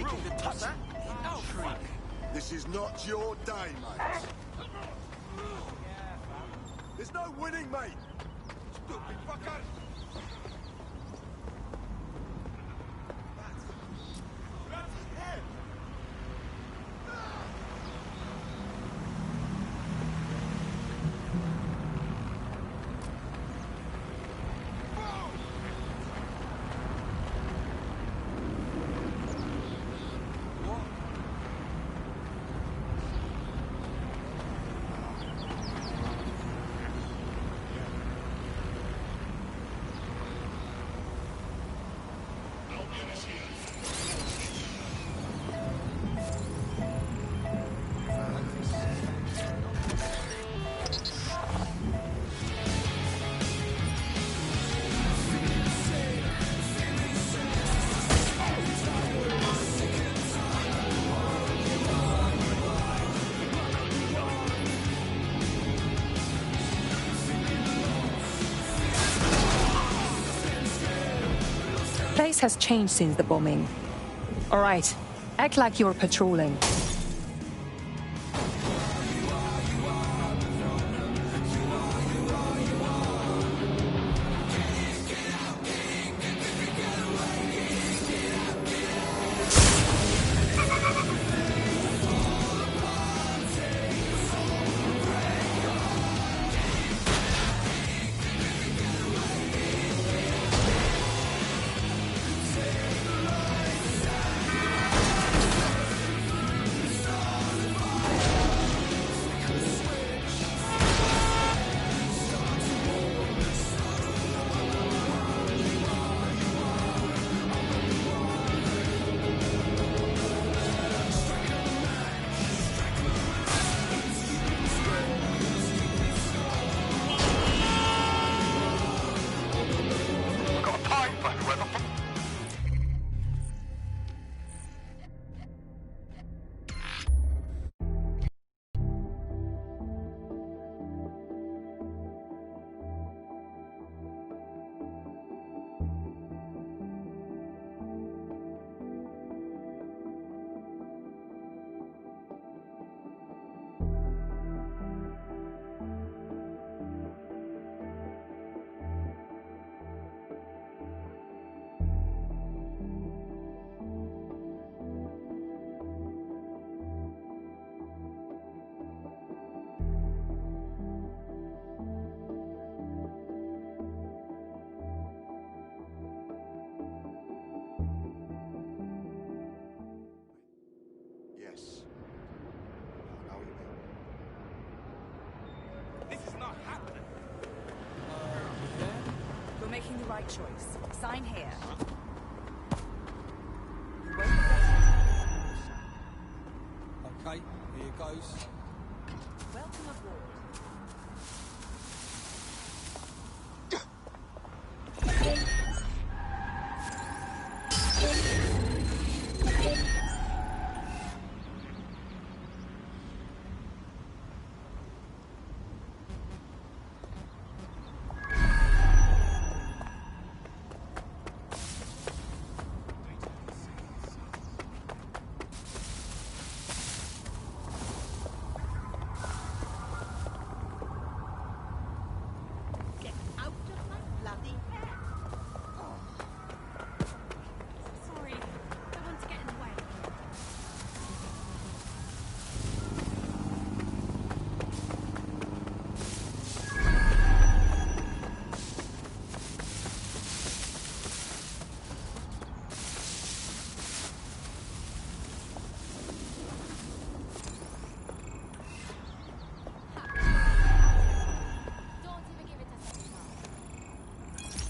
thinking to touch that? Oh, freak. This is not your day, mate. There's no winning, mate. Stupid fucker. That's his head. The place has changed since the bombing. All right, act like you're patrolling. Yes. This is not happening. You're making the right choice. Sign here. Okay, here goes. Welcome aboard.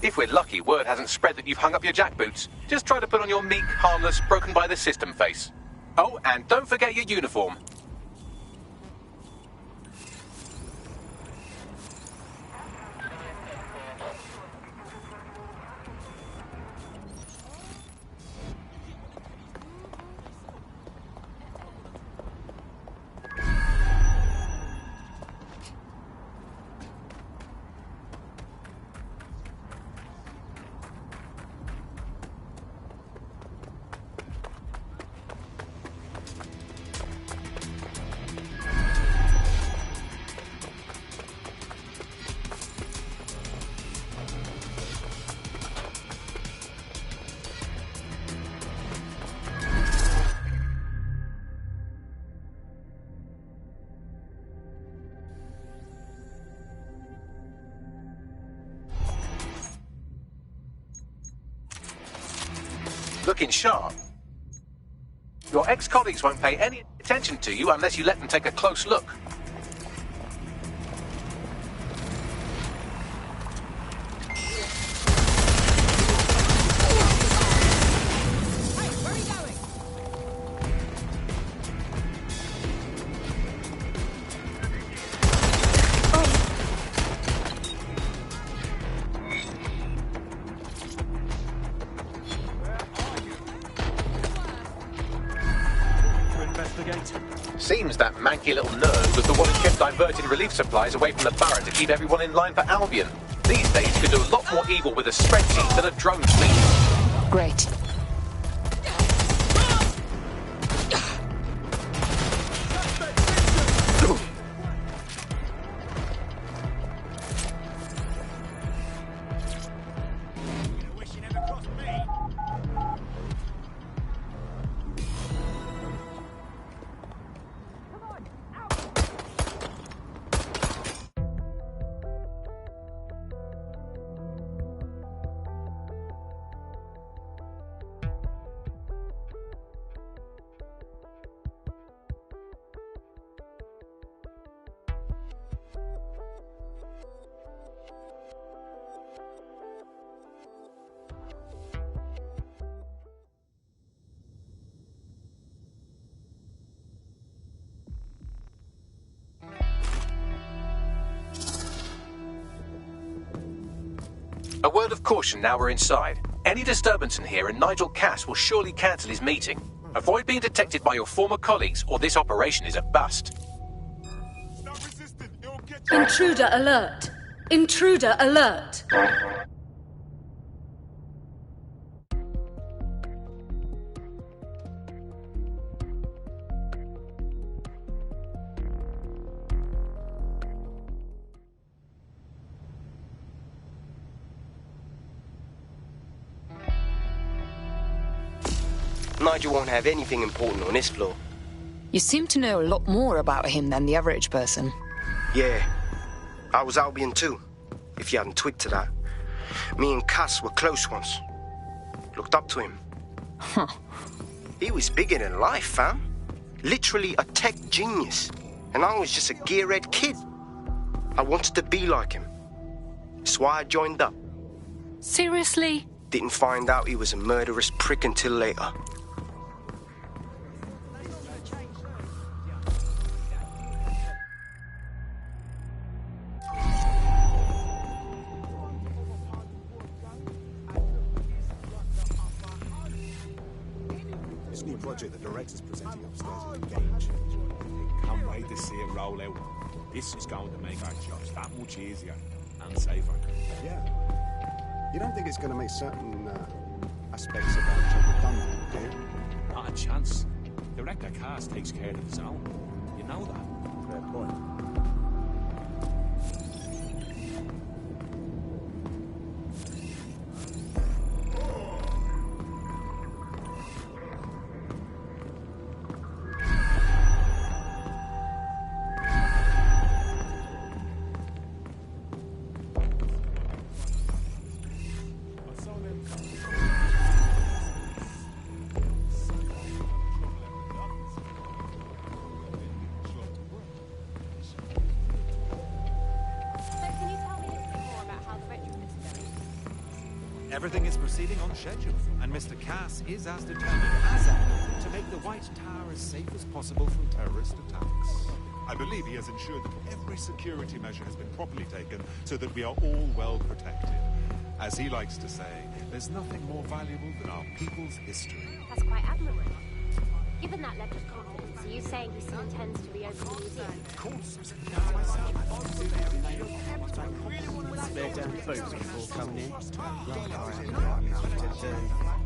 If we're lucky, word hasn't spread that you've hung up your jackboots. Just try to put on your meek, harmless, broken by the system face. Oh, and don't forget your uniform. looking sharp. Your ex-colleagues won't pay any attention to you unless you let them take a close look. Seems that manky little nerd was the one who kept diverting relief supplies away from the Barrett to keep everyone in line for Albion. These days, you can do a lot more evil with a spreadsheet than a drone fleet. Great. A word of caution now we're inside. Any disturbance in here and Nigel Cass will surely cancel his meeting. Avoid being detected by your former colleagues or this operation is a bust. Stop resisting. It'll get you. Intruder alert! Intruder alert! Nigel won't have anything important on this floor. You seem to know a lot more about him than the average person. Yeah, I was Albion too, if you hadn't twigged to that. Me and Cass were close once. Looked up to him. Huh. He was bigger than life, fam. Literally a tech genius. And I was just a gearhead kid. I wanted to be like him. That's why I joined up. Seriously? Didn't find out he was a murderous prick until later. This new project the director's presenting upstairs is game changing. Can't wait to see it roll out. This is going to make our jobs that much easier and safer. Yeah. You don't think it's going to make certain aspects of our job redundant, do you? Not a chance. Director Cass takes care of his own. You know that. Fair point. Everything is proceeding on schedule, and Mr. Cass is as determined as ever to make the White Tower as safe as possible from terrorist attacks. I believe he has ensured that every security measure has been properly taken so that we are all well protected. As he likes to say, there's nothing more valuable than our people's history. That's quite admirable. Given that level of confidence, are you saying he still intends to reopen the museum? Of course. Spare down folks before coming in.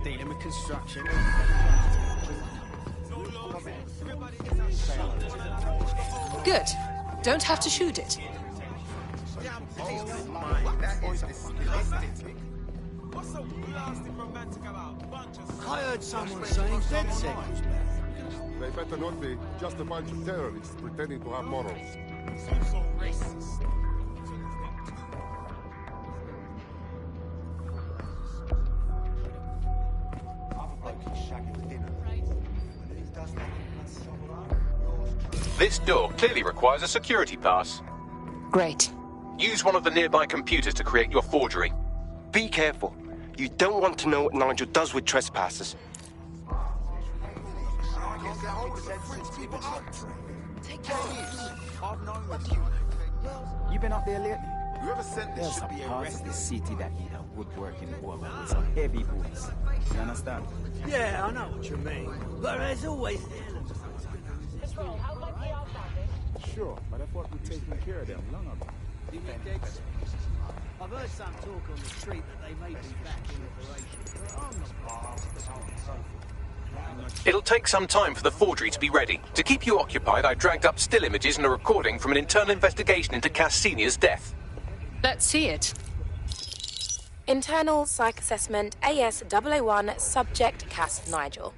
Dealing with construction. Good. Don't have to shoot it. I heard someone saying dead signals. They better not be. Just a bunch of terrorists pretending to have morals. This door clearly requires a security pass. Great. Use one of the nearby computers to create your forgery. Be careful. You don't want to know what Nigel does with trespassers. You been up there lately? Whoever sent this should be parts of the city that need a woodworking woman with some heavy boots. You understand? Yeah, I know what you mean. But there's always Sure, but I thought we'd taken care of them long ago. I've heard some talk on the street that they may be back in operation. But I'm not It'll take some time for the forgery to be ready. To keep you occupied, I dragged up still images and a recording from an internal investigation into Cass Sr.'s death. Let's see it. Internal Psych Assessment AS-001 Subject Cass Nigel.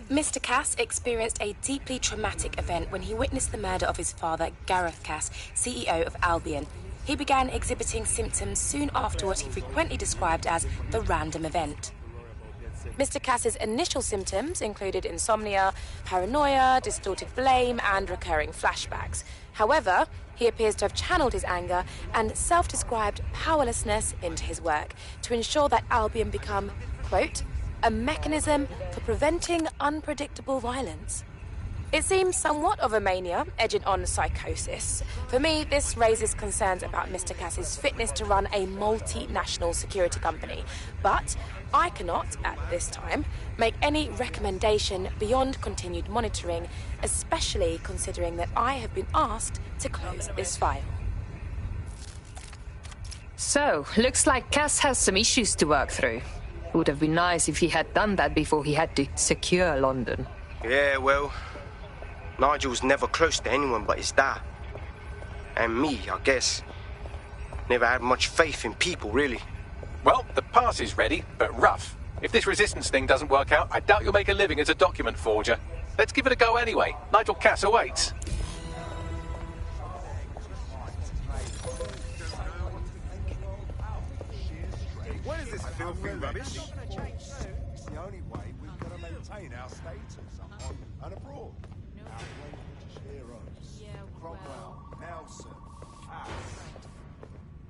Mr. Cass experienced a deeply traumatic event when he witnessed the murder of his father, Gareth Cass, CEO of Albion. He began exhibiting symptoms soon after what he frequently described as the random event. Mr. Cass's initial symptoms included insomnia, paranoia, distorted blame, and recurring flashbacks. However, he appears to have channeled his anger and self-described powerlessness into his work to ensure that Albion become, quote, a mechanism for preventing unpredictable violence. It seems somewhat of a mania, edging on psychosis. For me, this raises concerns about Mr. Cass's fitness to run a multinational security company. But I cannot, at this time, make any recommendation beyond continued monitoring, especially considering that I have been asked to close this file. So, looks like Cass has some issues to work through. It would have been nice if he had done that before he had to secure London. Yeah, well, Nigel's never close to anyone but his dad. And me, I guess. Never had much faith in people, really. Well, the pass is ready, but rough. If this resistance thing doesn't work out, I doubt you'll make a living as a document forger. Let's give it a go anyway. Nigel Cass awaits. What is this filthy rubbish? It's the only way we've got to maintain our status on and abroad. Our British heroes. Cromwell, Nelson, Cass.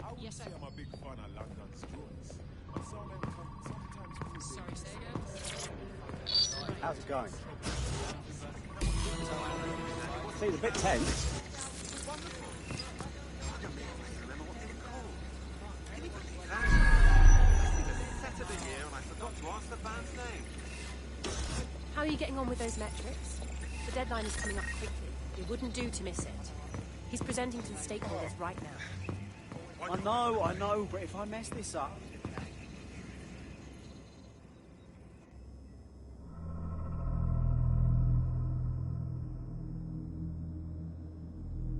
I wouldn't say I'm a big fan of London's joys. But some of them sometimes... Sorry, say again? How's it going? Seems a bit tense. How are you getting on with those metrics? The deadline is coming up quickly. It wouldn't do to miss it. He's presenting to the stakeholders right now. I know, but if I mess this up...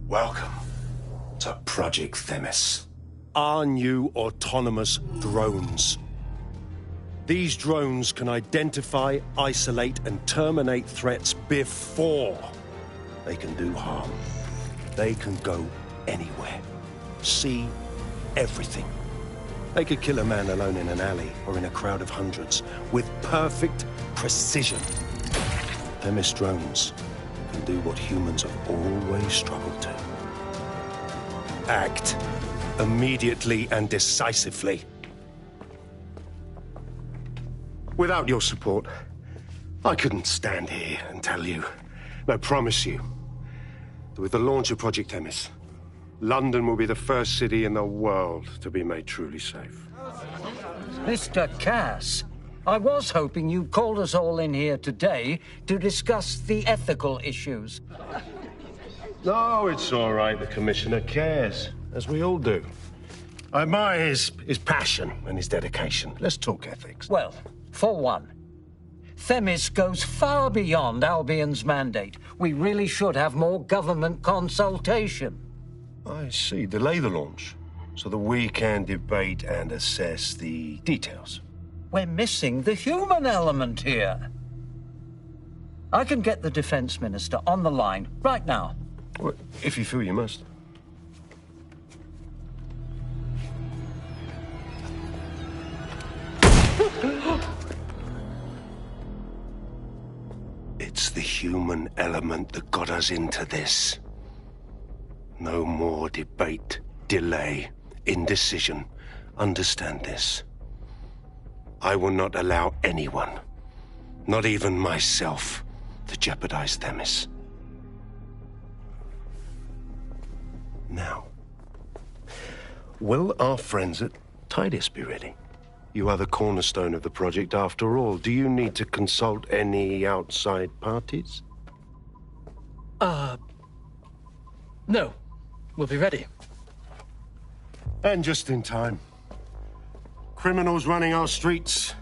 Welcome to Project Themis. Our new autonomous drones. These drones can identify, isolate, and terminate threats before they can do harm. They can go anywhere, see everything. They could kill a man alone in an alley or in a crowd of hundreds with perfect precision. Themis drones can do what humans have always struggled to. Act immediately and decisively. Without your support, I couldn't stand here and tell you, I promise you, that with the launch of Project Themis, London will be the first city in the world to be made truly safe. Mr. Cass, I was hoping you'd called us all in here today to discuss the ethical issues. No, it's all right. The Commissioner cares, as we all do. I admire his passion and his dedication. Let's talk ethics. Well, for one, Themis goes far beyond Albion's mandate. We really should have more government consultation. I see. Delay the launch so that we can debate and assess the details. We're missing the human element here. I can get the Defense Minister on the line right now. Well, if you feel you must. It's the human element that got us into this. No more debate, delay, indecision. Understand this. I will not allow anyone, not even myself, to jeopardize Themis. Now, will our friends at Tidus be ready? You are the cornerstone of the project after all. Do you need to consult any outside parties? No. We'll be ready. And just in time. Criminals running our streets.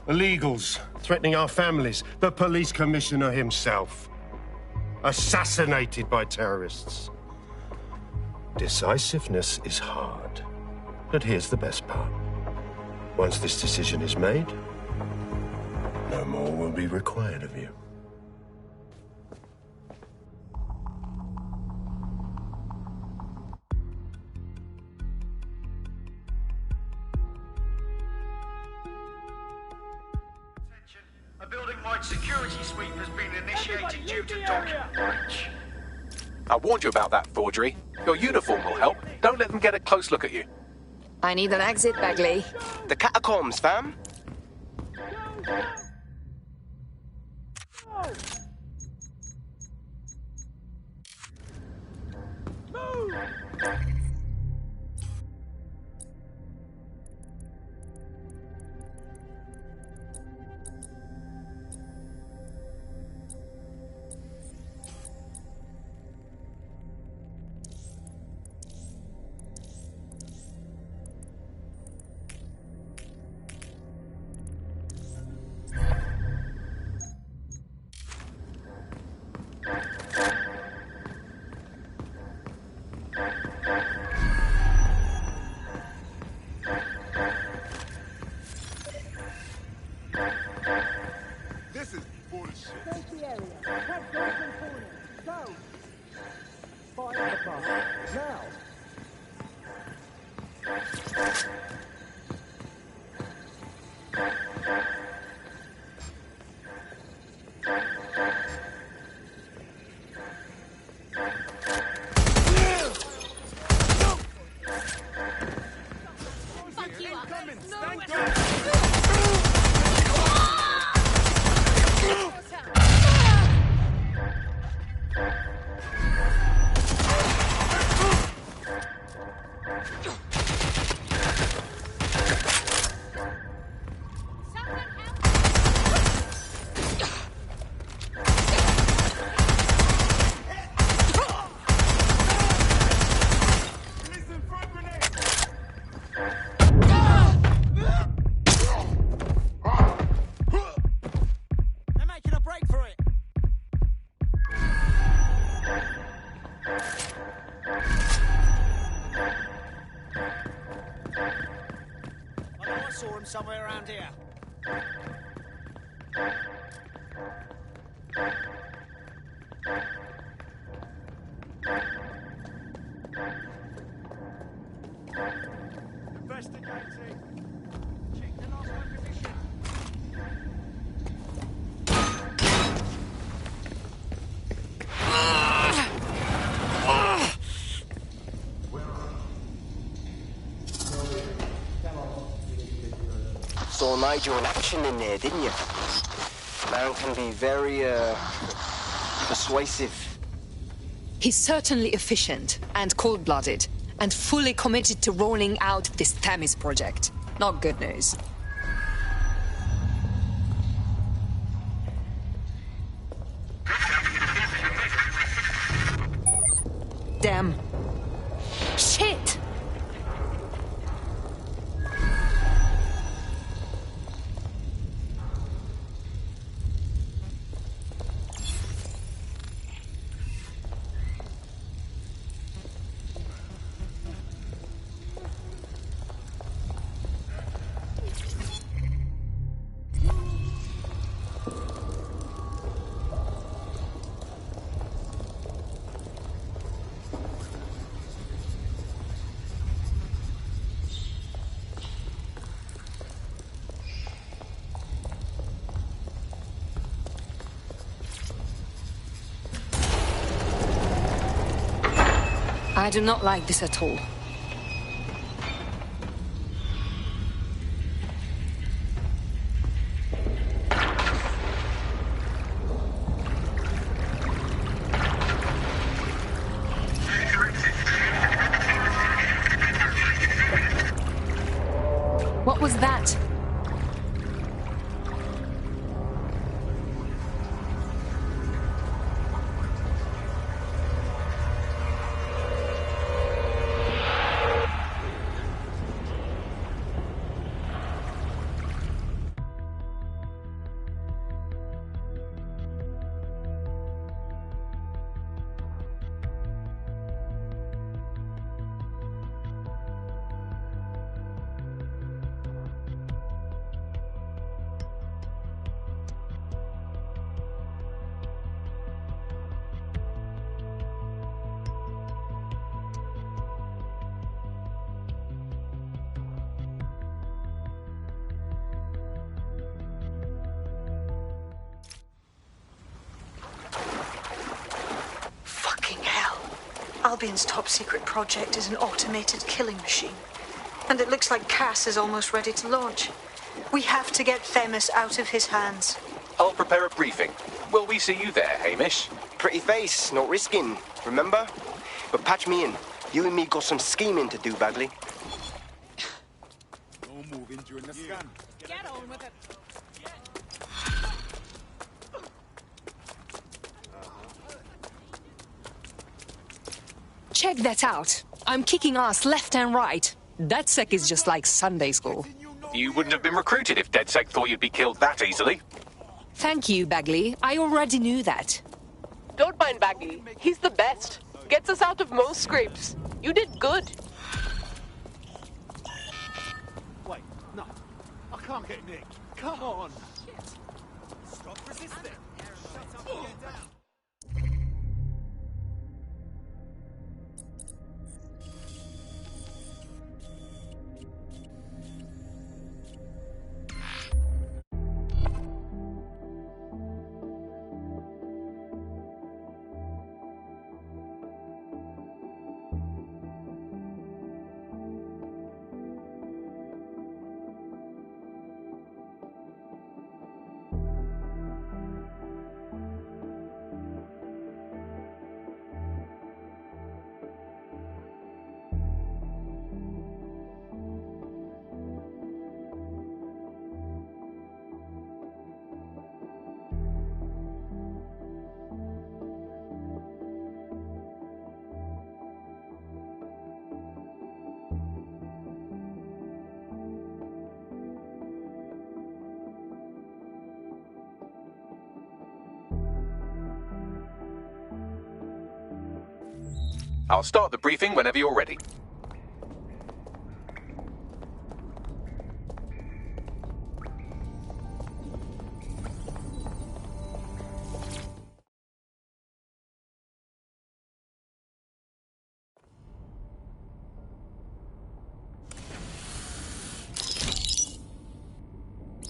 Illegals threatening our families. The police commissioner himself. Assassinated by terrorists. Decisiveness is hard. But here's the best part. Once this decision is made, no more will be required of you. A building-wide security sweep has been initiated due to document breach. I warned you about that, forgery. Your uniform will help. Don't let them get a close look at you. I need an exit, Bagley. The catacombs, fam. Somewhere around here. Investigating. Check the last one position. Saw Nigel in action in there, didn't you? Man can be very, persuasive. He's certainly efficient and cold-blooded, and fully committed to rolling out this Themis project. Not good news. Damn. Shit! I do not like this at all. What was that? Albion's top-secret project is an automated killing machine. And it looks like Cass is almost ready to launch. We have to get Themis out of his hands. I'll prepare a briefing. Will we see you there, Hamish? Pretty face, not risking, remember? But patch me in. You and me got some scheming to do, Bagley. No moving during the scan. Get on with it. Check that out. I'm kicking ass left and right. DedSec is just like Sunday school. You wouldn't have been recruited if DedSec thought you'd be killed that easily. Thank you, Bagley. I already knew that. Don't mind Bagley. He's the best. Gets us out of most scrapes. You did good. Wait, no. I can't get Nick. Come on. Stop resisting. Shut up and get down. I'll start the briefing whenever you're ready.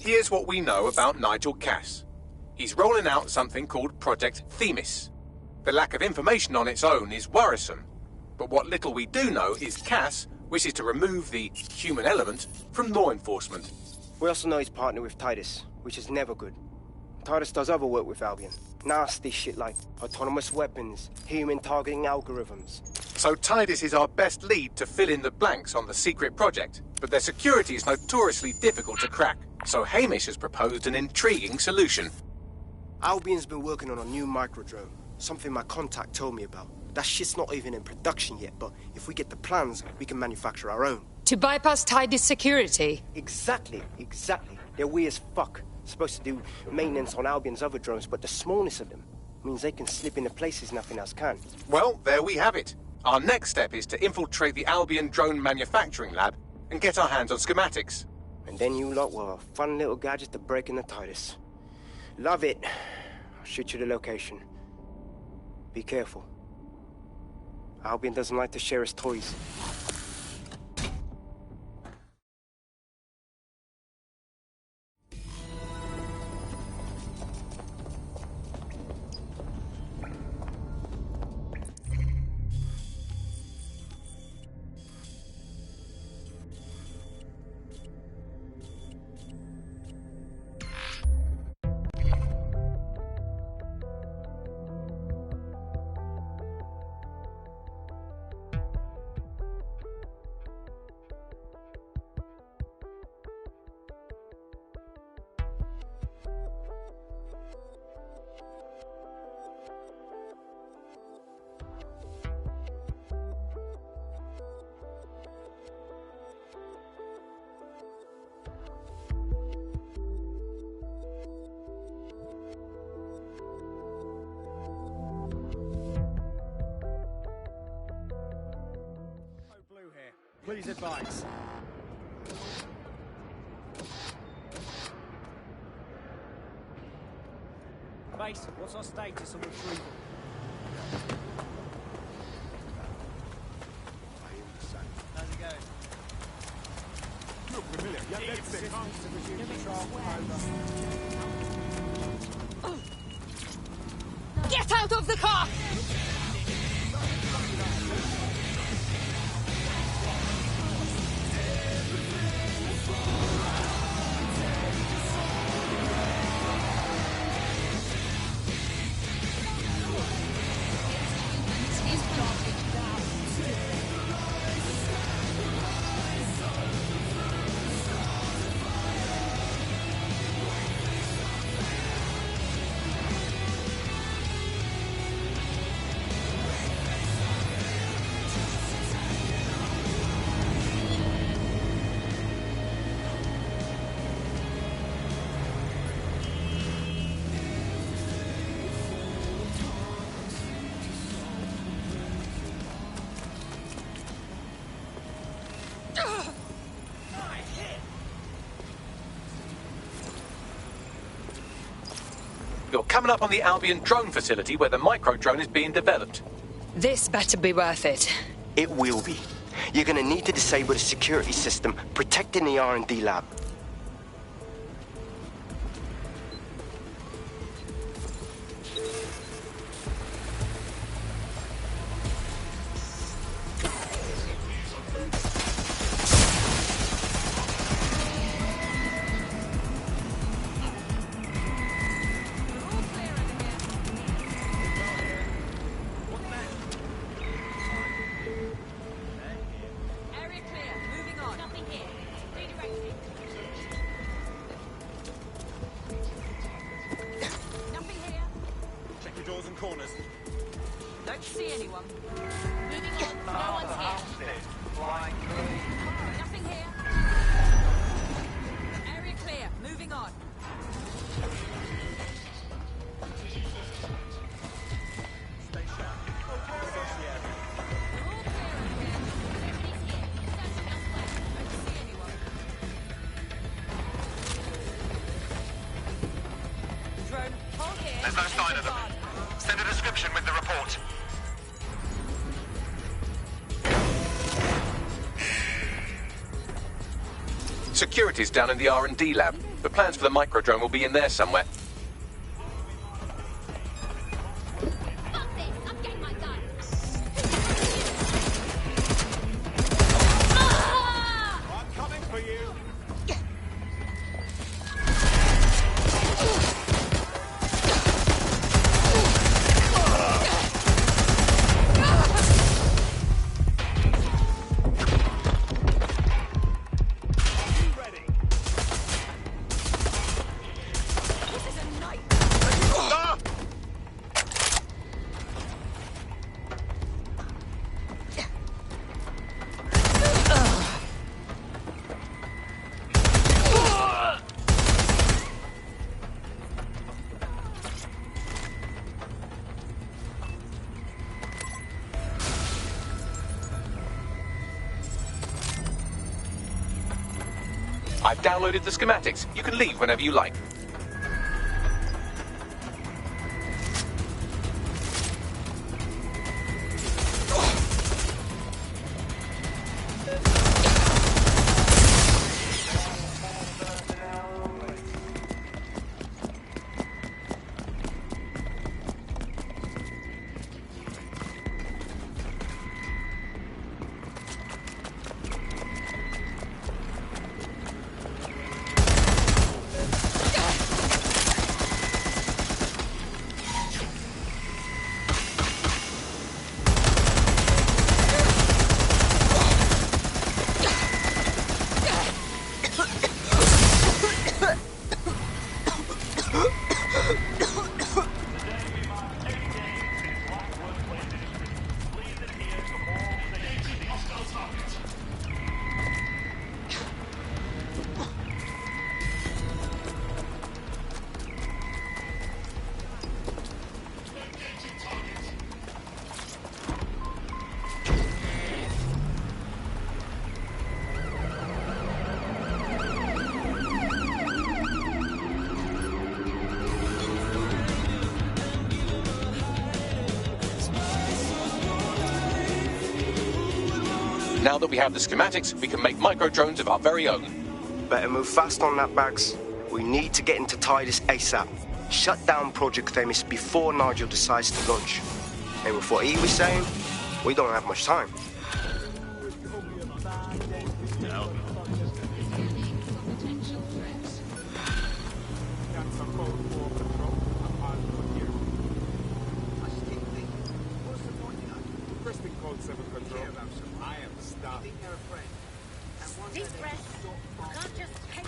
Here's what we know about Nigel Cass. He's rolling out something called Project Themis. The lack of information on its own is worrisome, but what little we do know is Cass wishes to remove the human element from law enforcement. We also know he's partnered with Titus, which is never good. Titus does other work with Albion. Nasty shit like autonomous weapons, human targeting algorithms. So Titus is our best lead to fill in the blanks on the secret project, but their security is notoriously difficult to crack. So Hamish has proposed an intriguing solution. Albion's been working on a new microdrone. Something my contact told me about. That shit's not even in production yet, but if we get the plans, we can manufacture our own. To bypass Titus security? Exactly. They're weird as fuck. Supposed to do maintenance on Albion's other drones, but the smallness of them means they can slip into places nothing else can. Well, there we have it. Our next step is to infiltrate the Albion drone manufacturing lab and get our hands on schematics. And then you lot will have a fun little gadget to break in the Titus. Love it. I'll shoot you the location. Be careful. Albion doesn't like to share his toys. Please advise. Base, what's our status on retrieval? How's it going? You're familiar. Yeah, let's see. To resume control. Over. Get out of the car! You're coming up on the Albion drone facility where the micro-drone is being developed. This better be worth it. It will be. You're gonna need to disable the security system protecting the R&D lab. Don't see anyone. Moving on. No one's here. Nothing here. Area clear. Moving on. Stay sharp. Drone, hold here. There's no sign of them. Send a description with the report. Security's down in the R&D lab. The plans for the micro-drone will be in there somewhere. I'm coming for you. I've downloaded the schematics. You can leave whenever you like. Now that we have the schematics, we can make micro-drones of our very own. Better move fast on that, Bags. We need to get into Titus ASAP. Shut down Project Themis before Nigel decides to launch. And with what he was saying, we don't have much time.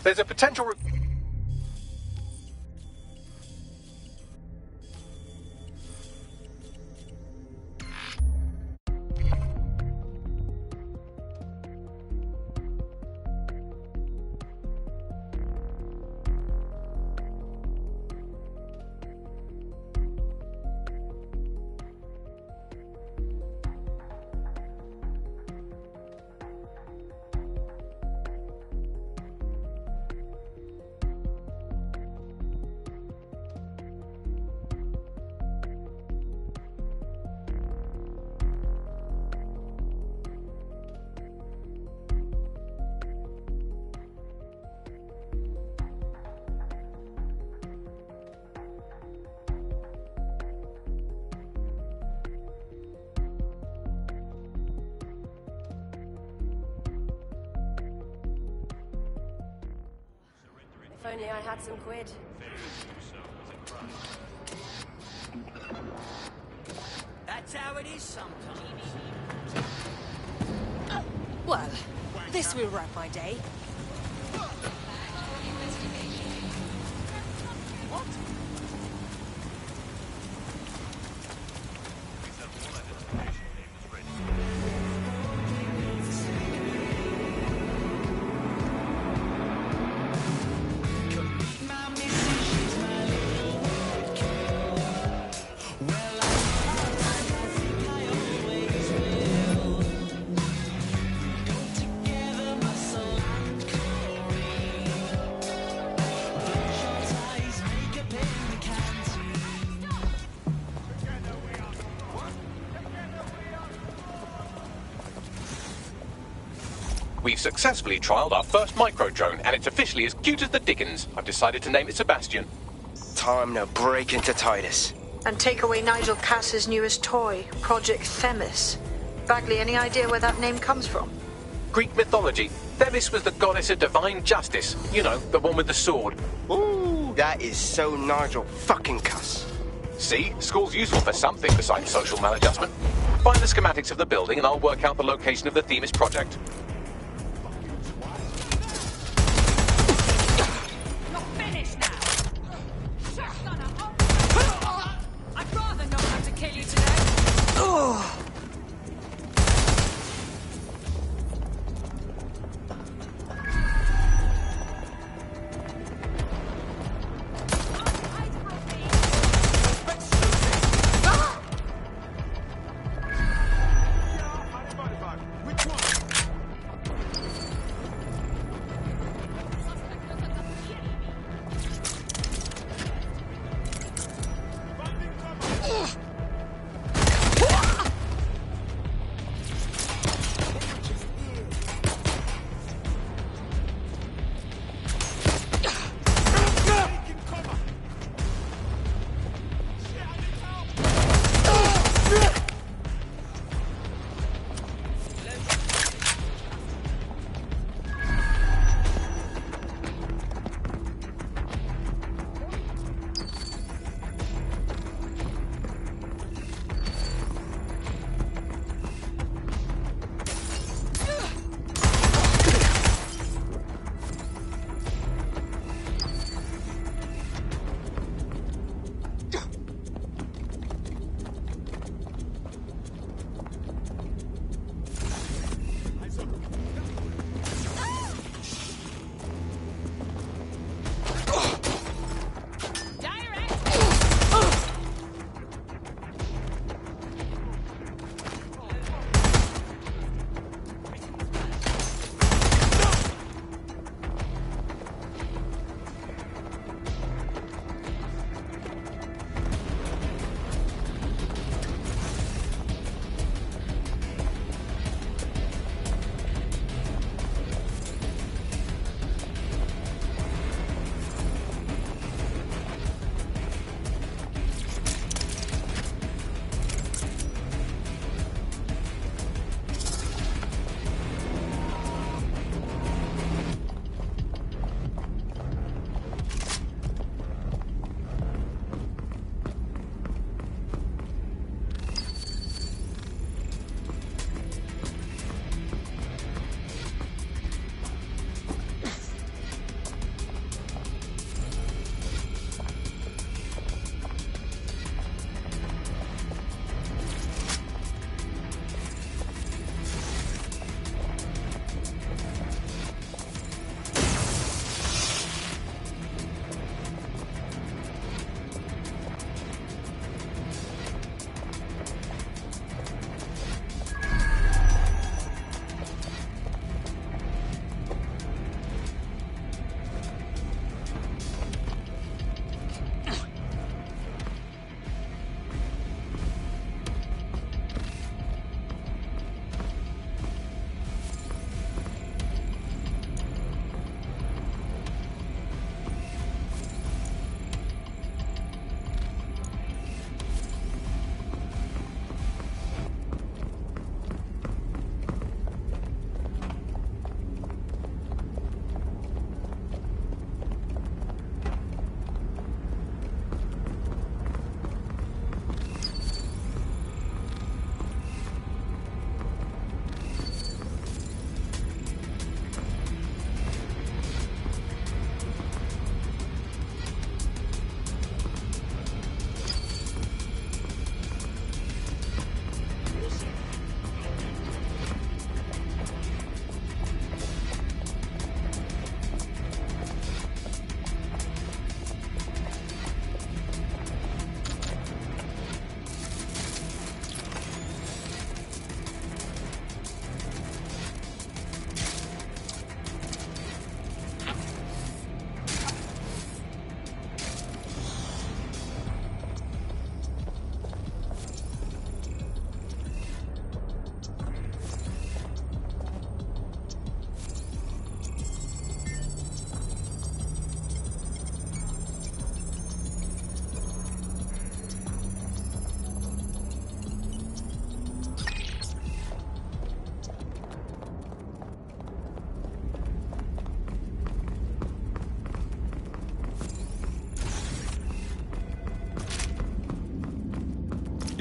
There's a potential... If only I had some quid. That's how it is sometimes. Well, this will wrap my day. We've successfully trialled our first micro-drone, and it's officially as cute as the dickens. I've decided to name it Sebastian. Time to break into Titus. And take away Nigel Cass's newest toy, Project Themis. Bagley, any idea where that name comes from? Greek mythology. Themis was the goddess of divine justice. You know, the one with the sword. Ooh, that is so Nigel fucking Cass. See? School's useful for something besides social maladjustment. Find the schematics of the building and I'll work out the location of the Themis project. I'd rather not have to kill you today.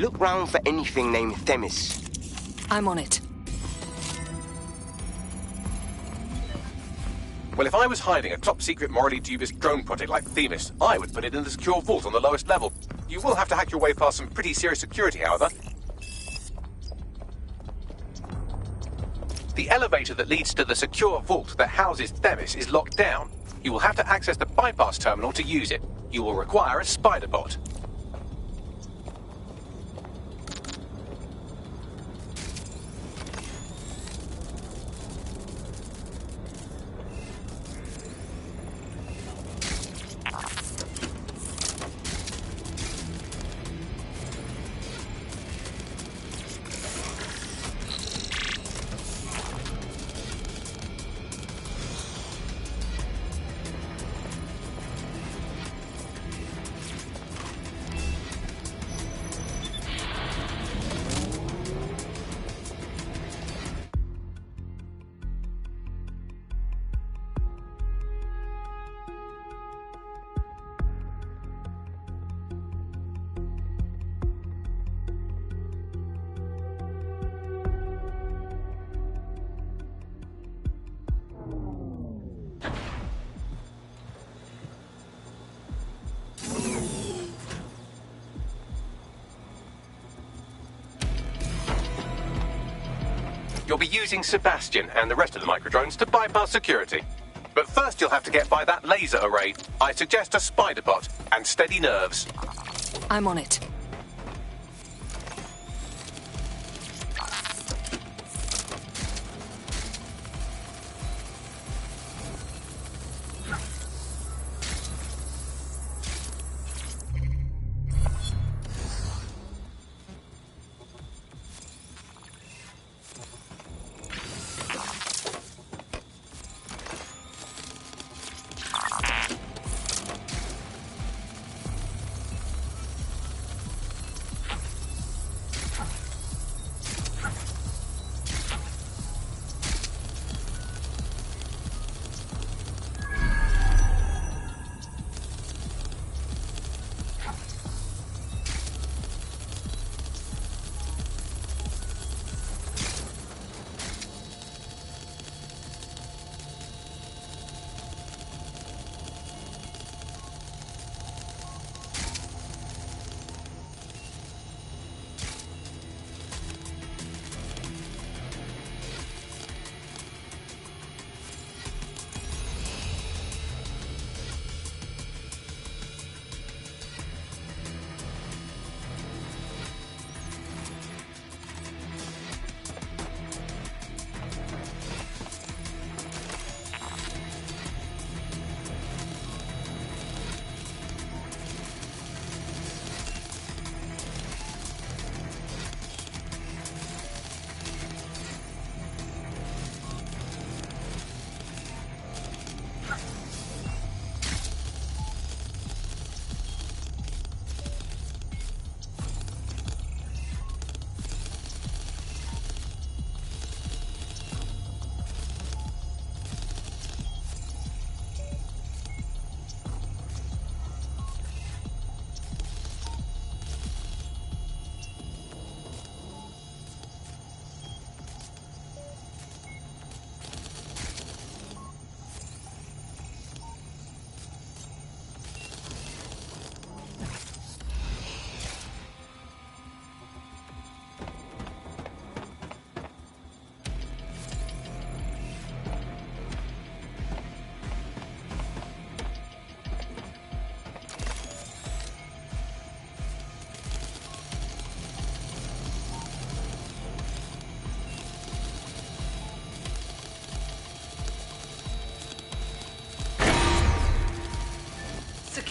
look round for anything named Themis. I'm on it. Well, if I was hiding a top-secret, morally dubious drone project like Themis, I would put it in the secure vault on the lowest level. You will have to hack your way past some pretty serious security, however. The elevator that leads to the secure vault that houses Themis is locked down. You will have to access the bypass terminal to use it. You will require a spider bot. You'll be using Sebastian and the rest of the microdrones to bypass security. But first you'll have to get by that laser array. I suggest a spider bot and steady nerves. I'm on it.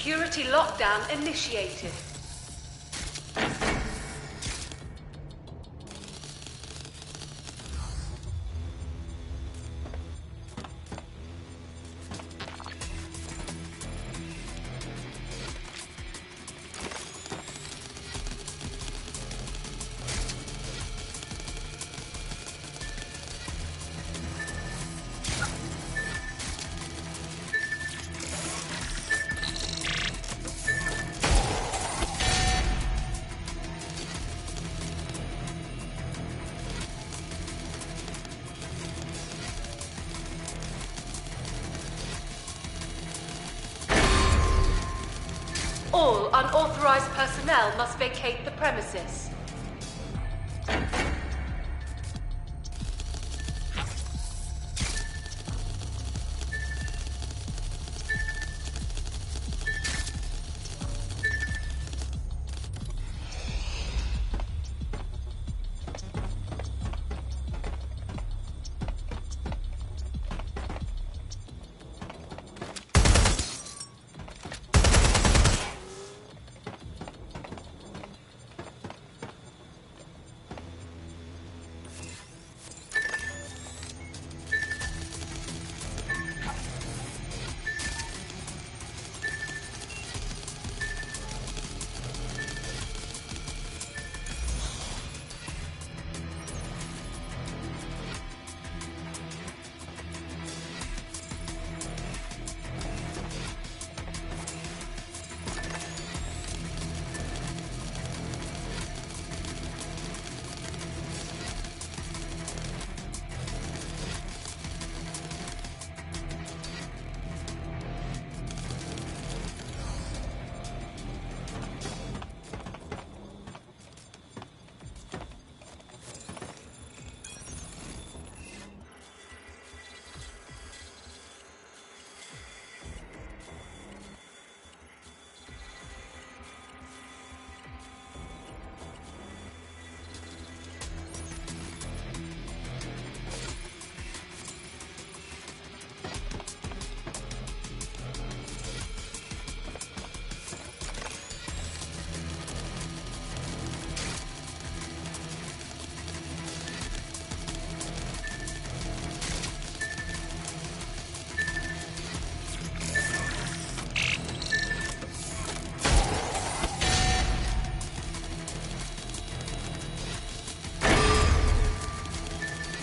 Security lockdown initiated. All unauthorized personnel must vacate the premises.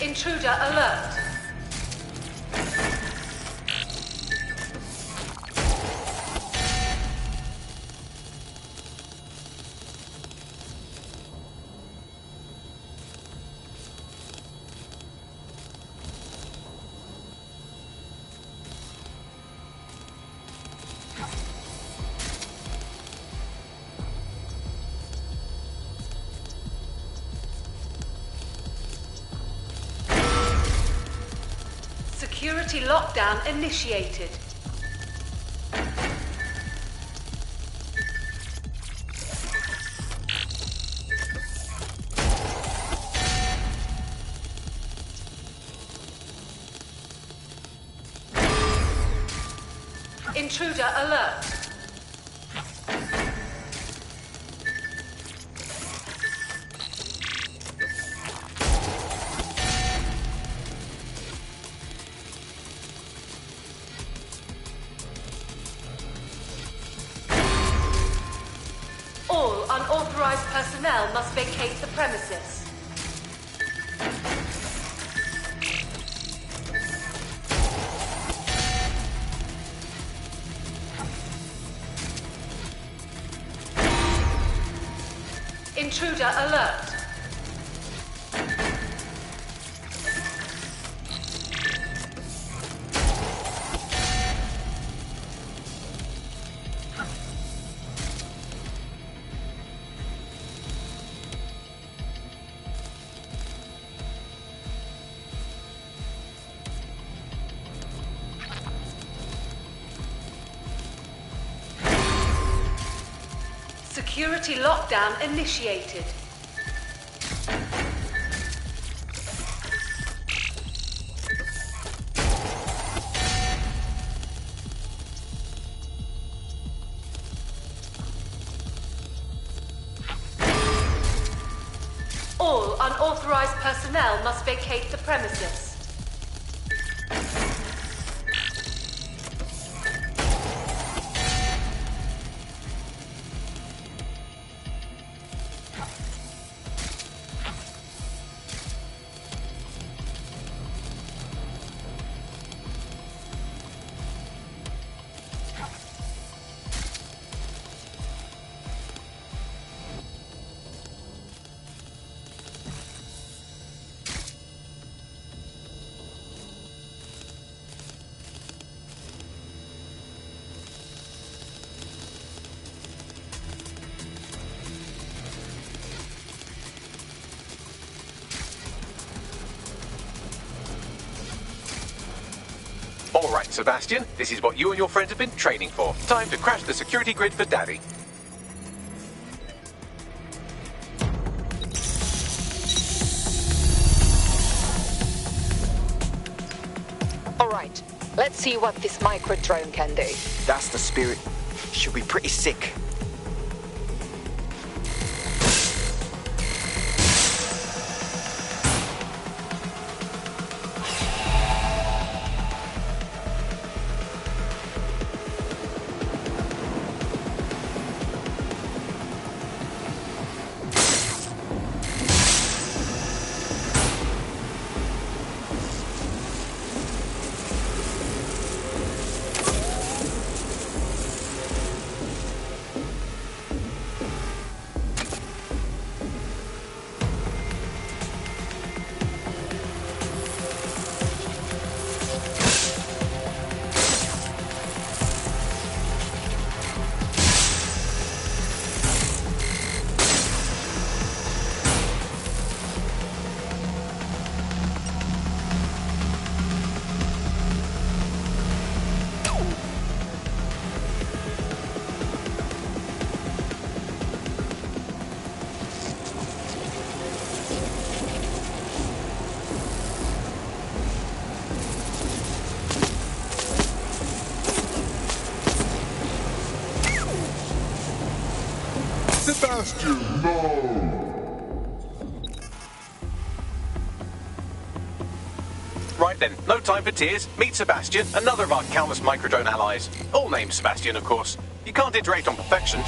Intruder alert. Security lockdown initiated. Intruder alert. All unauthorized personnel must vacate the premises. Intruder alert. Security lockdown initiated. All unauthorized personnel must vacate the premises. Right, Sebastian, this is what you and your friends have been training for. Time to crash the security grid for Daddy. All right, let's see what this micro-drone can do. That's the spirit. She'll be pretty sick. Sebastian, no! Right then, no time for tears. Meet Sebastian, another of our countless microdrone allies. All named Sebastian, of course. You can't iterate on perfection.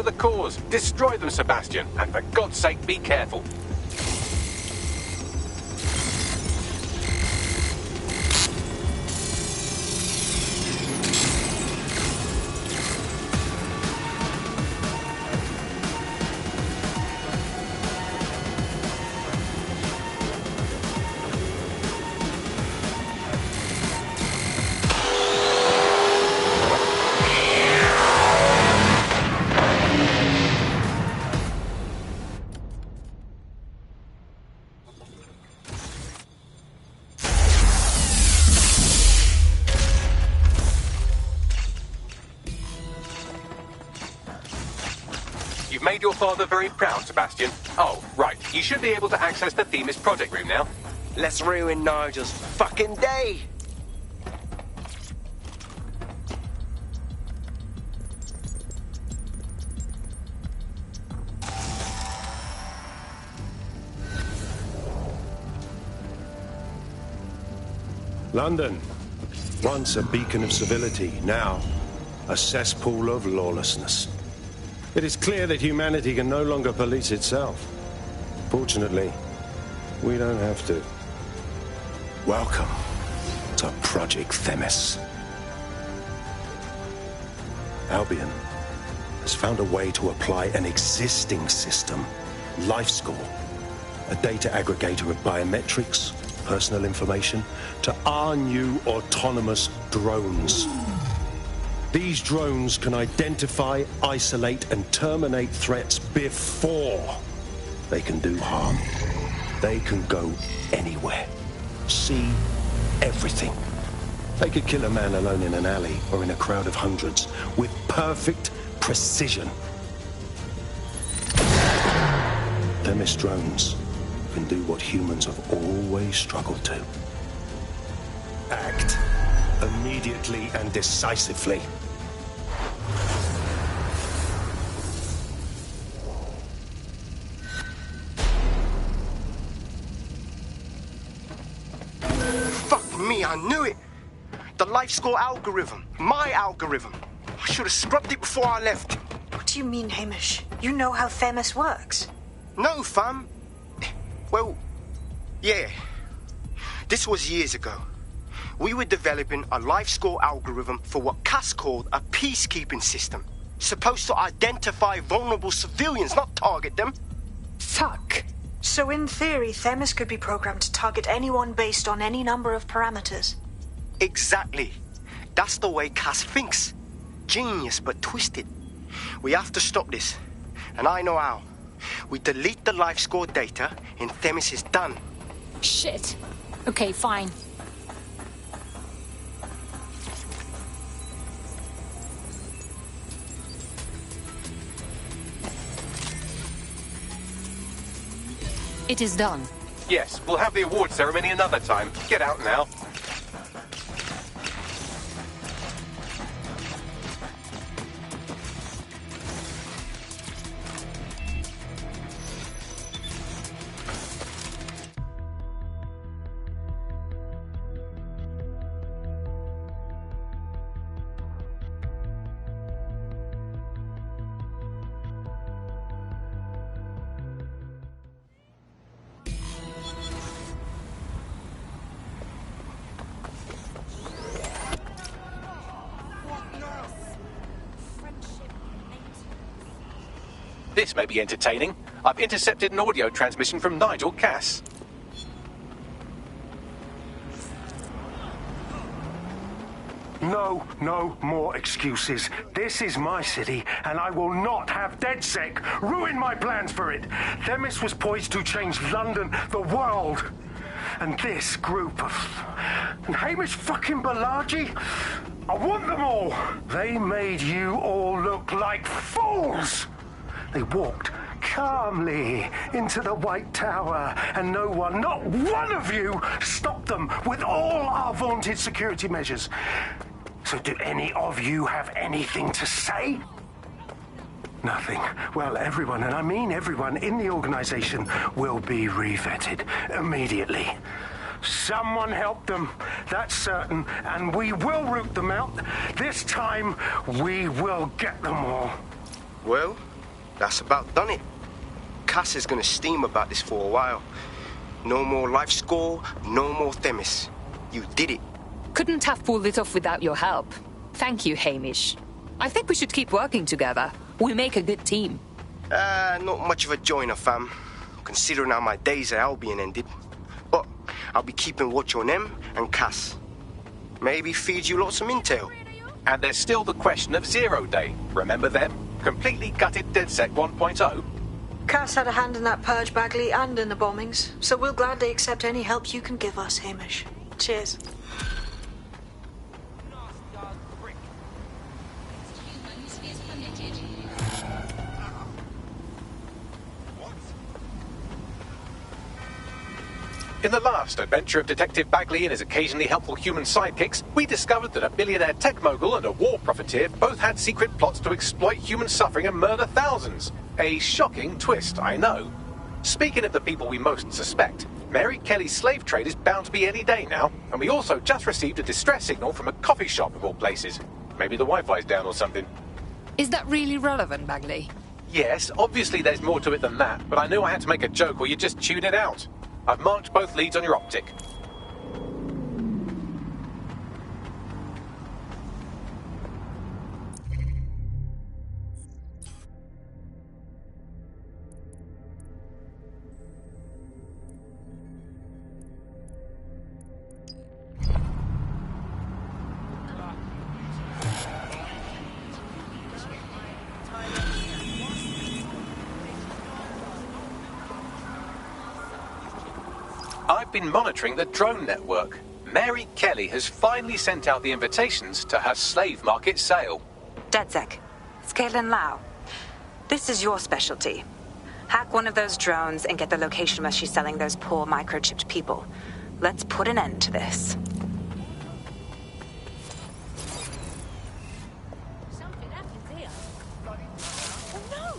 the cause. Destroy them, Sebastian. And for God's sake, be careful. You've made your father very proud, Sebastian. Oh, right. You should be able to access the Themis project room now. Let's ruin Nigel's fucking day! London, once a beacon of civility, now a cesspool of lawlessness. It is clear that humanity can no longer police itself. Fortunately, we don't have to. Welcome to Project Themis. Albion has found a way to apply an existing system, LifeScore, a data aggregator of biometrics, personal information, to our new autonomous drones. These drones can identify, isolate, and terminate threats before they can do harm. They can go anywhere, see everything. They could kill a man alone in an alley or in a crowd of hundreds with perfect precision. Themis drones can do what humans have always struggled to. Act immediately and decisively. Fuck me, I knew it! The LifeScore algorithm. My algorithm. I should have scrubbed it before I left. What do you mean, Hamish? You know how Themis works. No, fam. Well, yeah. This was years ago. We were developing a LifeScore algorithm for what Cass called a peacekeeping system. Supposed to identify vulnerable civilians, not target them. Fuck. So in theory, Themis could be programmed to target anyone based on any number of parameters. Exactly. That's the way Cass thinks. Genius, but twisted. We have to stop this. And I know how. We delete the LifeScore data, and Themis is done. Shit. Okay, fine. It is done. Yes, we'll have the award ceremony another time. Get out now. This may be entertaining. I've intercepted an audio transmission from Nigel Cass. No more excuses. This is my city, and I will not have DedSec ruin my plans for it. Themis was poised to change London, the world. And this group of... Hamish fucking Balaji? I want them all! They made you all look like fools! They walked calmly into the White Tower, and no one, not one of you, stopped them with all our vaunted security measures. So do any of you have anything to say? Nothing. Well, everyone, and I mean everyone in the organization, will be revetted immediately. Someone help them, that's certain, and we will root them out. This time, we will get them all. Well, That's about done it. Cass is gonna steam about this for a while. No more life score, no more Themis. You did it. Couldn't have pulled it off without your help. Thank you, Hamish. I think we should keep working together. We make a good team. Not much of a joiner, fam. Considering how my days at Albion ended. But I'll be keeping watch on them and Cass. Maybe feed you lots of intel. And there's still the question of Zero Day. Remember them? Completely gutted DedSec 1.0. Cass had a hand in that purge, Bagley, and in the bombings, so we'll gladly accept any help you can give us, Hamish. Cheers. In the last adventure of Detective Bagley and his occasionally helpful human sidekicks, we discovered that a billionaire tech mogul and a war profiteer both had secret plots to exploit human suffering and murder thousands. A shocking twist, I know. Speaking of the people we most suspect, Mary Kelly's slave trade is bound to be any day now, and we also just received a distress signal from a coffee shop of all places. Maybe the Wi-Fi's down or something. Is that really relevant, Bagley? Yes, obviously there's more to it than that, but I knew I had to make a joke or you'd just tune it out. I've marked both leads on your optic. I've been monitoring the drone network. Mary Kelly has finally sent out the invitations to her slave market sale. DedSec, it's Caitlin Lau. This is your specialty. Hack one of those drones and get the location where she's selling those poor microchipped people. Let's put an end to this. Something happens here. Oh no!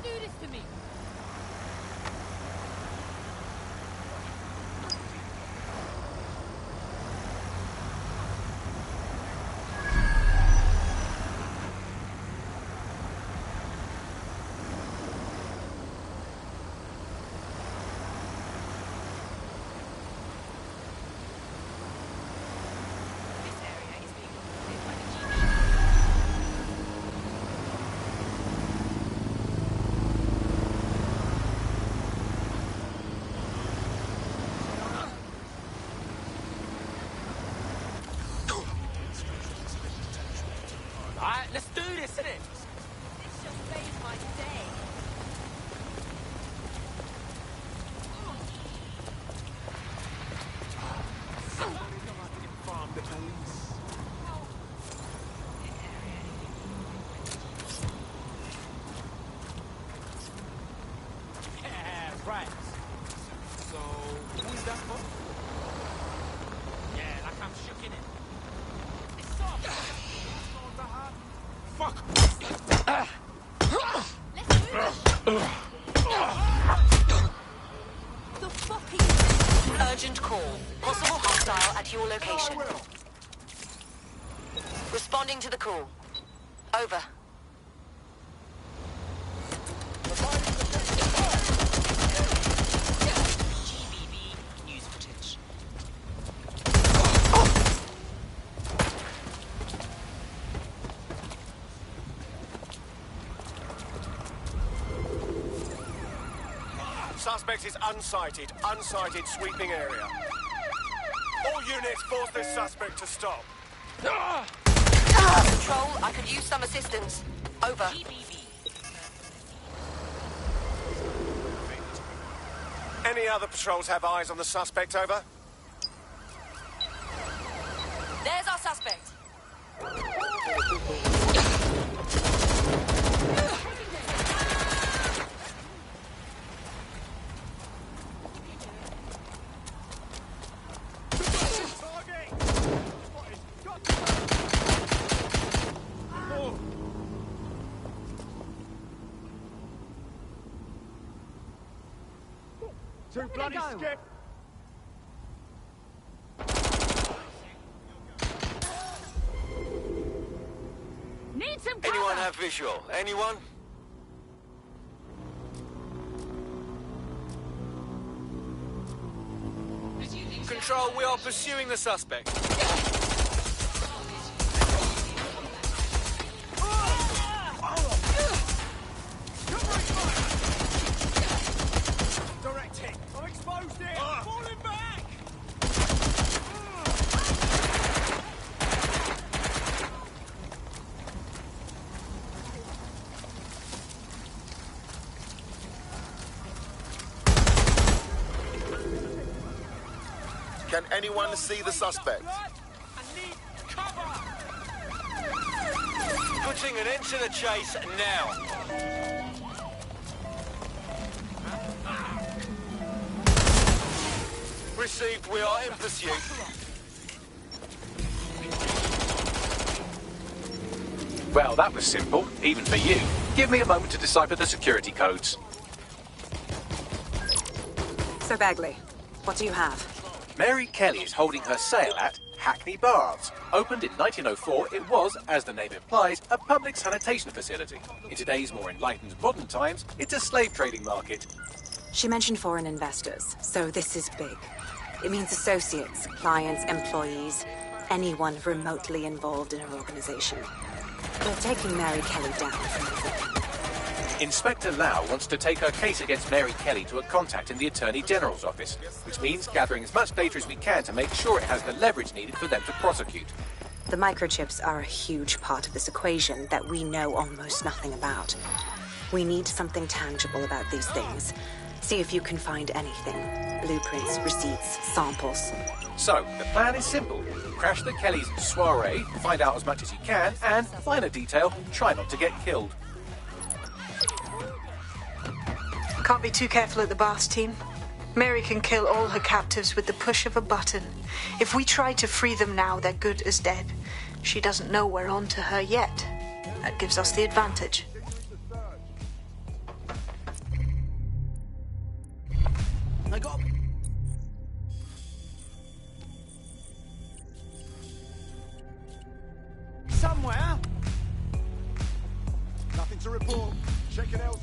Do this to me. Alright, let's do this, innit? This just made my day. Yeah, right. So, who is that for? Yeah, like I'm shook in it. It's soft. Fuck! The fuck are you? Urgent call. Possible hostile at your location. Responding to the call. Over. GBB news footage. Suspect is unsighted. Unsighted sweeping area. All units force this suspect to stop. Control, I could use some assistance. Over. Any other patrols have eyes on the suspect, over? There's our suspect. Too bloody scared. Need some cover. Anyone have visual? Anyone? Control, we are pursuing the suspect. Direct hit. I'm exposed here. Falling back. Can anyone see the suspect? Putting an end to the chase now. Received, we are in pursuit. Well, that was simple, even for you. Give me a moment to decipher the security codes. So, Bagley, what do you have? Mary Kelly is holding her sale at Hackney Baths. Opened in 1904, it was, as the name implies, a public sanitation facility. In today's more enlightened modern times, it's a slave trading market. She mentioned foreign investors, so this is big. It means associates, clients, employees, anyone remotely involved in her organization. They're taking Mary Kelly down from within. Inspector Lau wants to take her case against Mary Kelly to a contact in the Attorney General's office, which means gathering as much data as we can to make sure it has the leverage needed for them to prosecute. The microchips are a huge part of this equation that we know almost nothing about. We need something tangible about these things. See if you can find anything. Blueprints, receipts, samples. So, the plan is simple. Crash the Kellys' soiree, find out as much as you can, and, finer detail, try not to get killed. Can't be too careful at the Baths team. Mary can kill all her captives with the push of a button. If we try to free them now, they're good as dead. She doesn't know we're on to her yet. That gives us the advantage. I got... Somewhere? Nothing to report. Check it out.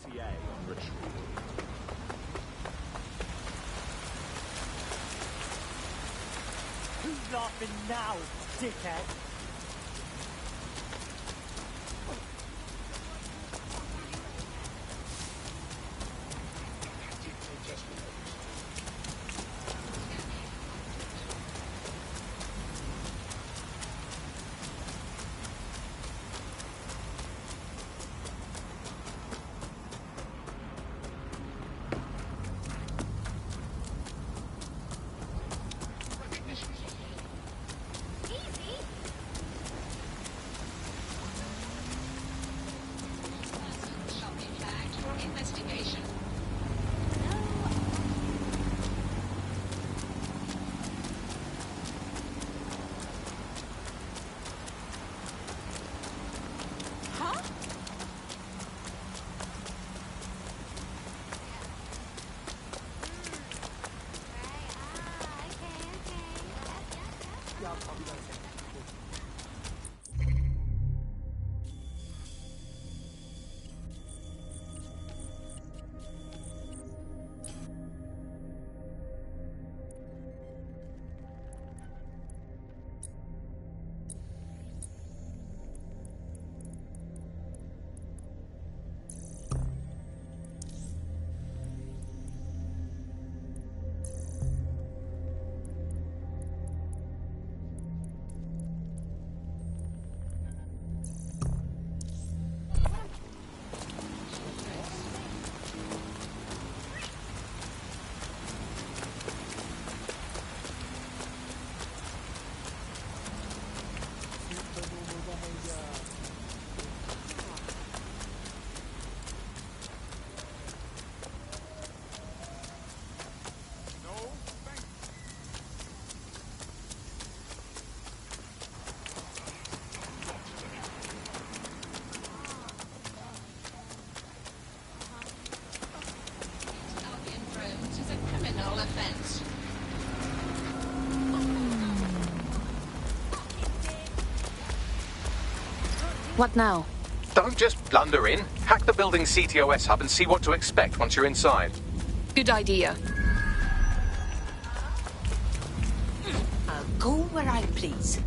ETA on retreat. Who's laughing now, dickhead? What now? Don't just blunder in. Hack the building's CTOS hub and see what to expect once you're inside. Good idea. I'll go where I please.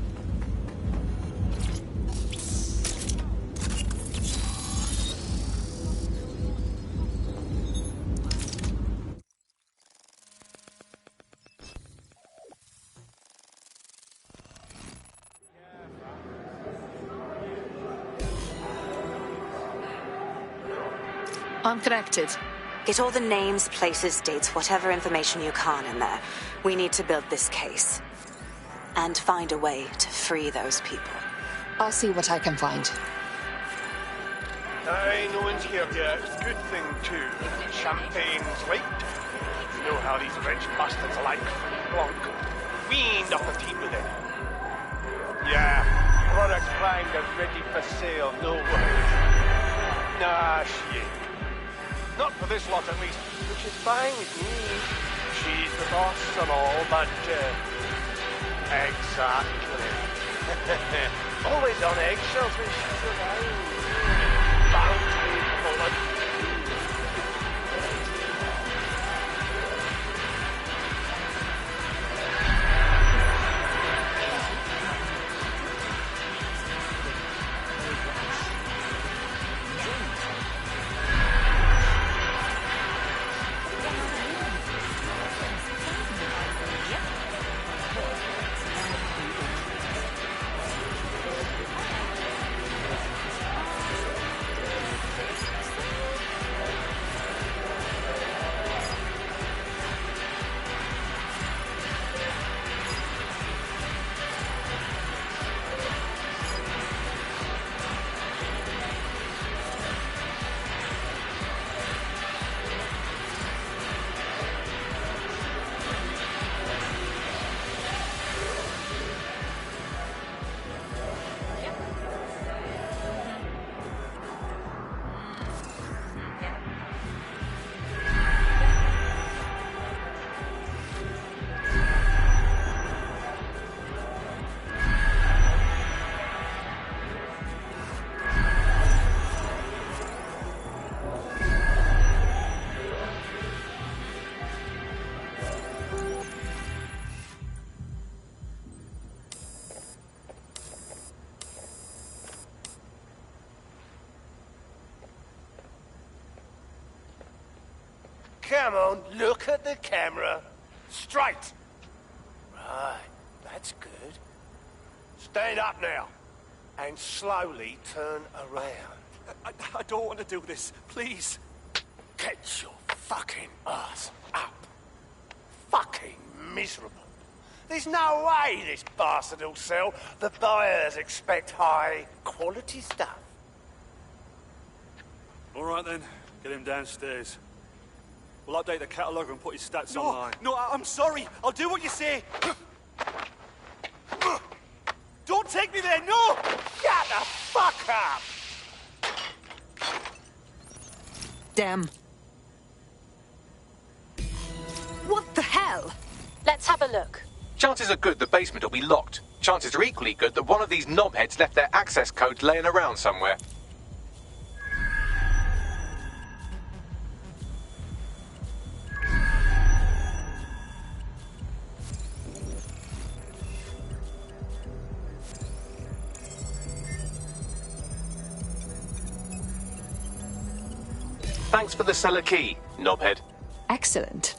I'm connected. Get all the names, places, dates, whatever information you can in there. We need to build this case. And find a way to free those people. I'll see what I can find. Aye, no one's here yet. Good thing, too. Champagne's late. You know how these French bastards like free blanc. We ain't up a team with it. Yeah, product planned and ready for sale, no worries. Nah, she ain't. Not for this lot, at least, which is fine with me. She's the boss and all, but, exactly. Always on eggshells when she's around. Bound to be full of... Come on, look at the camera. Straight. Right, that's good. Stand up now. And slowly turn around. I don't want to do this. Please. Get your fucking ass up. Fucking miserable. There's no way this bastard will sell. The buyers expect high quality stuff. All right then, get him downstairs. We'll update the catalogue and put his stats online. No, I'm sorry. I'll do what you say. Don't take me there, no! Shut the fuck up! Damn. What the hell? Let's have a look. Chances are good the basement will be locked. Chances are equally good that one of these knobheads left their access codes laying around somewhere. Thanks for the cellar key, knobhead. Excellent.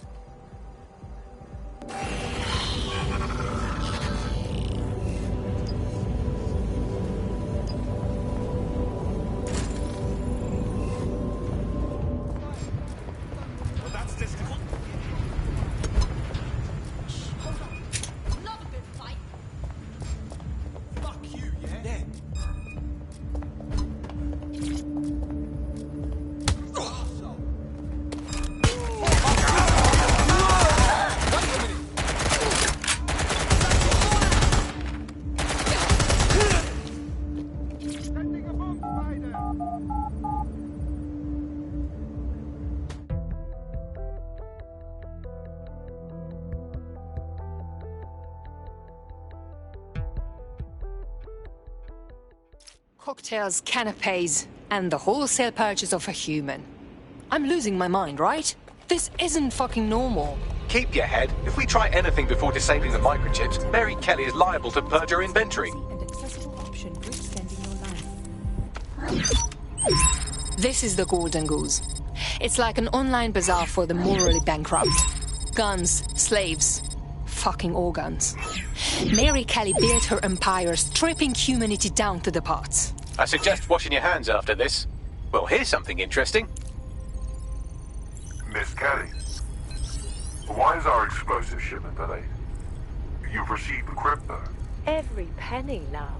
Cocktails, canapes, and the wholesale purchase of a human. I'm losing my mind, right? This isn't fucking normal. Keep your head. If we try anything before disabling the microchips, Mary Kelly is liable to purge her inventory. This is the Golden Goose. It's like an online bazaar for the morally bankrupt. Guns, slaves, fucking organs. Mary Kelly built her empire stripping humanity down to the parts. I suggest washing your hands after this. Well, here's something interesting. Miss Kelly, why is our explosive shipment delayed? You've received the crypto. Every penny, love.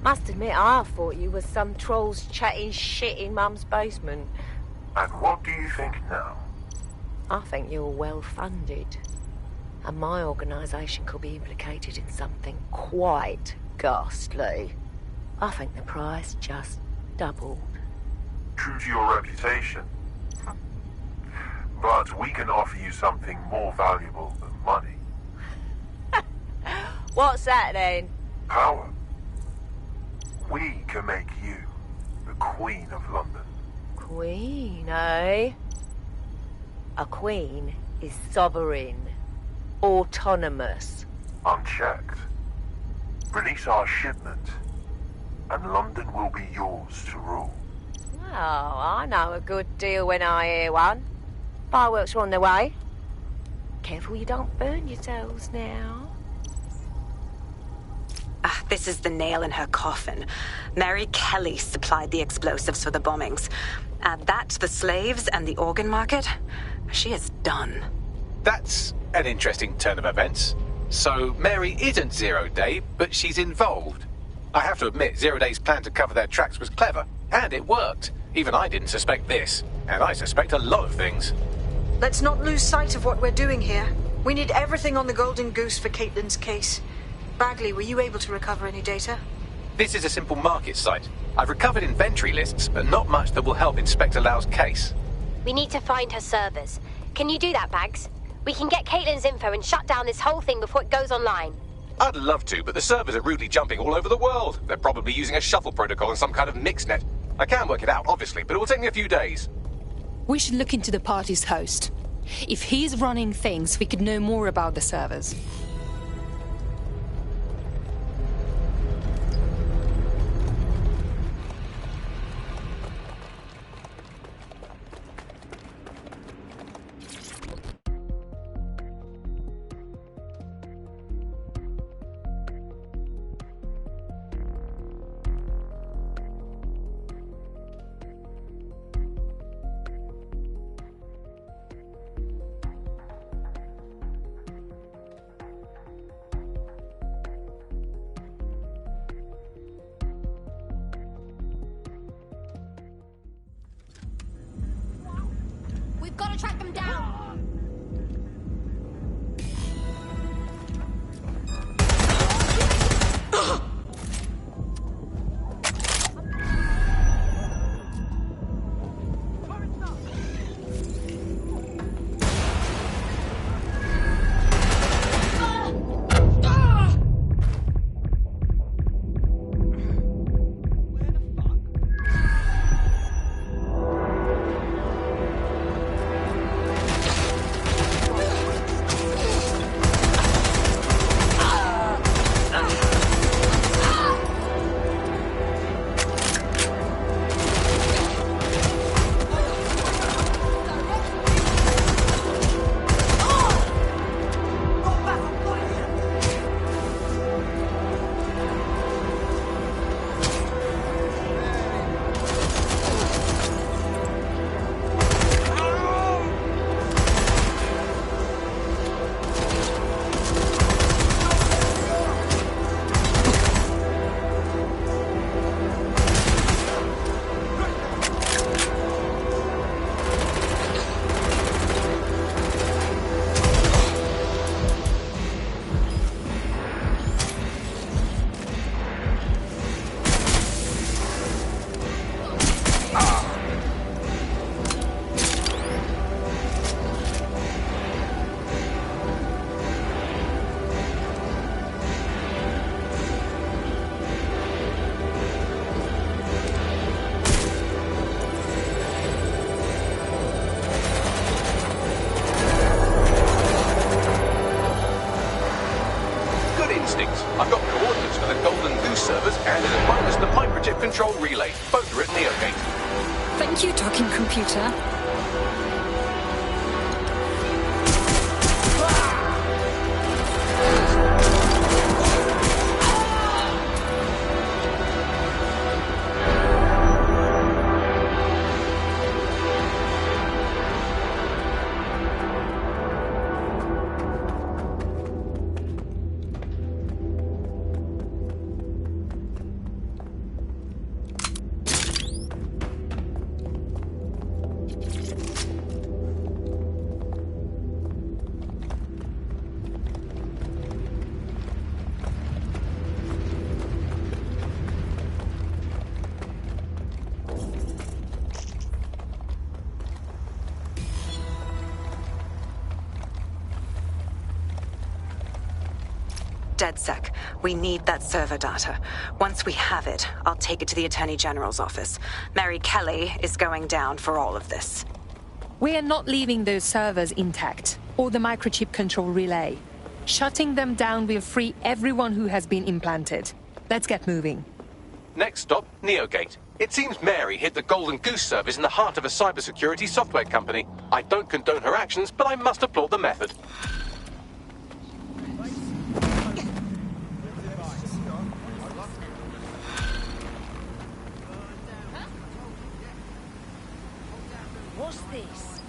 Must admit, I thought you was some trolls chatting shit in Mum's basement. And what do you think now? I think you're well funded. And my organisation could be implicated in something quite ghastly. I think the price just doubled. True to your reputation. But we can offer you something more valuable than money. What's that then? Power. We can make you the Queen of London. Queen, eh? A queen is sovereign, autonomous. Unchecked. Release our shipment, and London will be yours to rule. Oh, I know a good deal when I hear one. Fireworks are on their way. Careful you don't burn yourselves now. This is the nail in her coffin. Mary Kelly supplied the explosives for the bombings. Add that to the slaves and the organ market, she is done. That's an interesting turn of events. So Mary isn't Zero Day, but she's involved. I have to admit, Zero Day's plan to cover their tracks was clever, and it worked. Even I didn't suspect this, and I suspect a lot of things. Let's not lose sight of what we're doing here. We need everything on the Golden Goose for Caitlin's case. Bagley, were you able to recover any data? This is a simple market site. I've recovered inventory lists, but not much that will help Inspector Lau's case. We need to find her servers. Can you do that, Bags? We can get Caitlin's info and shut down this whole thing before it goes online. I'd love to, but the servers are rudely jumping all over the world. They're probably using a shuffle protocol and some kind of mixnet. I can work it out, obviously, but it will take me a few days. We should look into the party's host. If he's running things, we could know more about the servers. We've got to track them down. And as a bonus, the microchip control relay. Both are at Neogate. Thank you, talking computer. DedSec, we need that server data. Once we have it, I'll take it to the Attorney General's office. Mary Kelly is going down for all of this. We are not leaving those servers intact, or the microchip control relay. Shutting them down will free everyone who has been implanted. Let's get moving. Next stop, Neogate. It seems Mary hid the Golden Goose service in the heart of a cybersecurity software company. I don't condone her actions, but I must applaud the method. What's this?